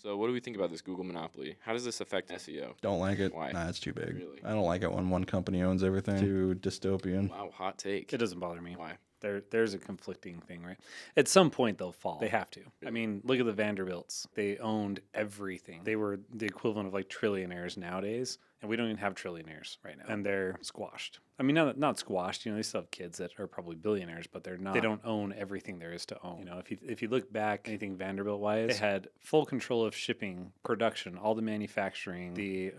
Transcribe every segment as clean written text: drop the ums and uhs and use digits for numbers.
So what do we think about this Google monopoly? How does this affect SEO? Don't like it. Why? Nah, it's too big. Really? I don't like it when one company owns everything. Too dystopian. Wow, hot take. It doesn't bother me. Why? There's a conflicting thing, right? At some point, they'll fall. They have to. I mean, look at the Vanderbilts. They owned everything. They were the equivalent of like trillionaires nowadays, and we don't even have trillionaires right now. And they're squashed. I mean, not squashed. They still have kids that are probably billionaires, but they're not. They don't own everything there is to own. If you look back, anything Vanderbilt wise, they had full control of shipping, production, all the manufacturing, the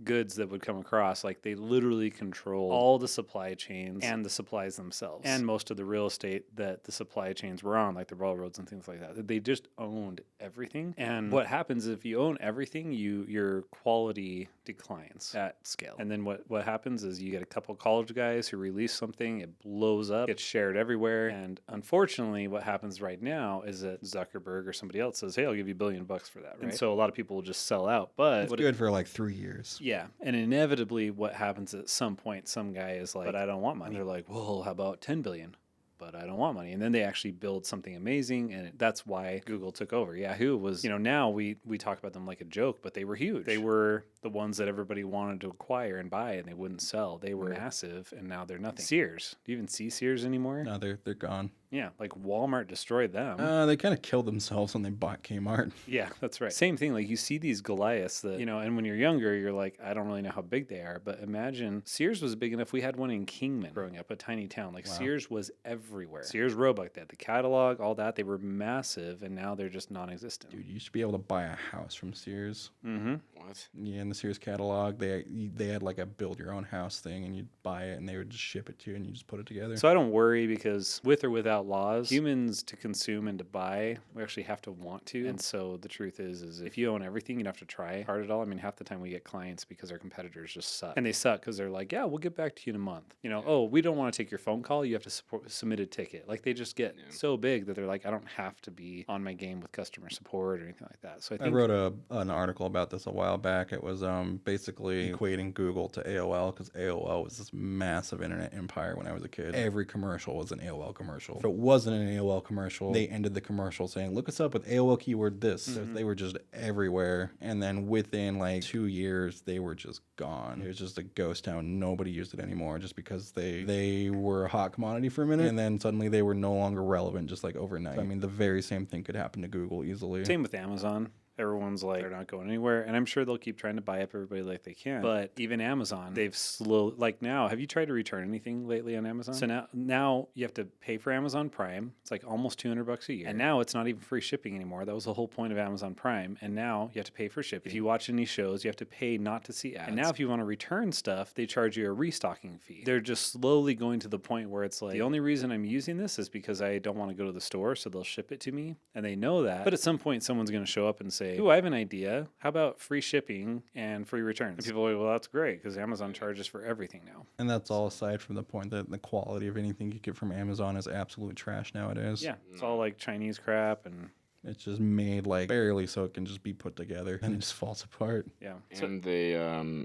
goods that would come across. Like they literally control all the supply chains and the supplies themselves, and most of the real estate that the supply chains were on, like the railroads and things like that. They just owned everything. And what happens if you own everything, your quality declines at scale. And then what happens is you get a couple college guys who release something, it blows up, gets shared everywhere. And unfortunately, what happens right now is that Zuckerberg or somebody else says, hey, I'll give you $1 billion for that, right? And so a lot of people will just sell out. But It's good for like 3 years. yeah. And inevitably what happens at some point, some guy is like, but I don't want money. And they're like, well, how about 10 billion? But I don't want money. And then they actually build something amazing. And that's why Google took over. Yahoo was, now we talk about them like a joke, but they were huge. They were the ones that everybody wanted to acquire and buy, and they wouldn't sell. They were massive, and now they're nothing. Sears. Do you even see Sears anymore? No, they're gone. Yeah, like Walmart destroyed them. They kind of killed themselves when they bought Kmart. Yeah, that's right. Same thing. Like you see these Goliaths that, and when you're younger, you're like, I don't really know how big they are. But imagine Sears was big enough. We had one in Kingman growing up, a tiny town. Like Sears was everywhere. Sears Roebuck, they had the catalog, all that. They were massive, and now they're just non-existent. Dude, you used to be able to buy a house from Sears. Mm-hmm. What? Yeah, in the Sears catalog, they had like a build your own house thing, and you'd buy it, and they would just ship it to you, and you just put it together. So I don't worry because with or without laws, humans to consume and to buy, we actually have to want to. And so the truth is if you own everything, you don't have to try hard at all. I mean, half the time we get clients because our competitors just suck. And they suck because they're like, yeah, we'll get back to you in a month. Oh, we don't want to take your phone call. You have to submit a ticket. Like they just get so big that they're like, I don't have to be on my game with customer support or anything like that. So I wrote an article about this a while back. It was basically equating Google to AOL because AOL was this massive internet empire when I was a kid. Every commercial was an AOL commercial. If it wasn't an AOL commercial, they ended the commercial saying, look us up with AOL keyword this. So they were just everywhere. And then within like 2 years, they were just gone. It was just a ghost town. Nobody used it anymore just because they were a hot commodity for a minute. And then suddenly they were no longer relevant just like overnight. I mean, the very same thing could happen to Google easily. Same with Amazon. Everyone's like, they're not going anywhere. And I'm sure they'll keep trying to buy up everybody like they can. But even Amazon, they've slowly, like now, have you tried to return anything lately on Amazon? So now you have to pay for Amazon Prime. It's like almost $200 a year. And now it's not even free shipping anymore. That was the whole point of Amazon Prime. And now you have to pay for shipping. If you watch any shows, you have to pay not to see ads. And now if you want to return stuff, they charge you a restocking fee. They're just slowly going to the point where it's like, the only reason I'm using this is because I don't want to go to the store, so they'll ship it to me. And they know that. But at some point, someone's going to show up and say, ooh, I have an idea. How about free shipping and free returns? And people are like, well, that's great because Amazon charges for everything now. And that's all aside from the point that the quality of anything you get from Amazon is absolute trash nowadays. Yeah, it's all like Chinese crap and it's just made like barely so it can just be put together and it just falls apart. Yeah. And they,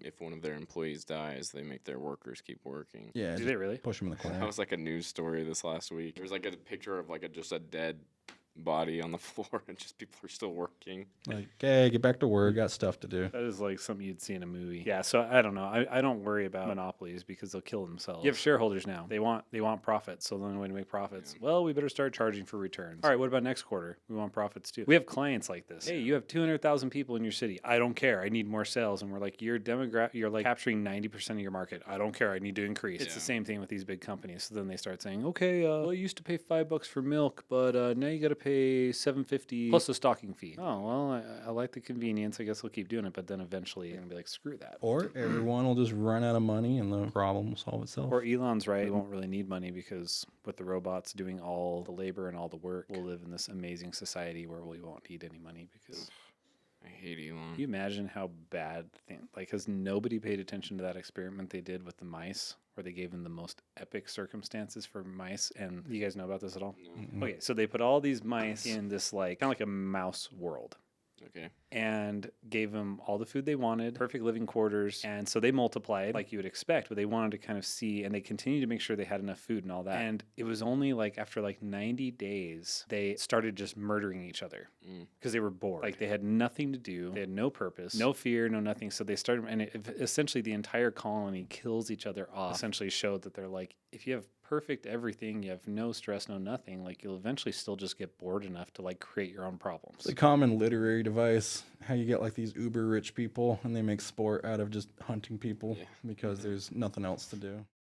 if one of their employees dies, they make their workers keep working. Yeah. Do they really? Push them in the corner. That was like a news story this last week. There was like a picture of like just a dead body on the floor and just people are still working. Like, okay, get back to work. Got stuff to do. That is like something you'd see in a movie. Yeah, so I don't know. I don't worry about monopolies because they'll kill themselves. You have shareholders now. They want profits. So the only way to make profits, well, we better start charging for returns. All right, what about next quarter? We want profits too. We have clients like this. Hey, you have 200,000 people in your city. I don't care. I need more sales. And we're like, you're like capturing 90% of your market. I don't care. I need to increase. It's the same thing with these big companies. So then they start saying, okay, well, you used to pay $5 for milk, but now you got to pay $7.50 plus a stocking fee. Oh, well, I like the convenience. I guess we'll keep doing it. But then eventually you're going to be like, screw that. Or everyone will just run out of money and the problem will solve itself. Or Elon's right. We won't really need money because with the robots doing all the labor and all the work, we'll live in this amazing society where we won't need any money because... I hate Elon. Can you imagine how bad has nobody paid attention to that experiment they did with the mice where they gave them the most epic circumstances for mice? And you guys know about this at all? No. Okay, so they put all these mice in this like kind of like a mouse world. Okay. and gave them all the food they wanted, perfect living quarters. And so they multiplied like you would expect, but they wanted to kind of see, and they continued to make sure they had enough food and all that. And it was only like after like 90 days, they started just murdering each other because they were bored. Like they had nothing to do. They had no purpose, no fear, no nothing. So they started, and essentially the entire colony kills each other off. Essentially showed that they're like, if you have perfect everything, you have no stress, no nothing, like you'll eventually still just get bored enough to like create your own problems. It's a common literary device, how you get like these uber rich people and they make sport out of just hunting people because there's nothing else to do.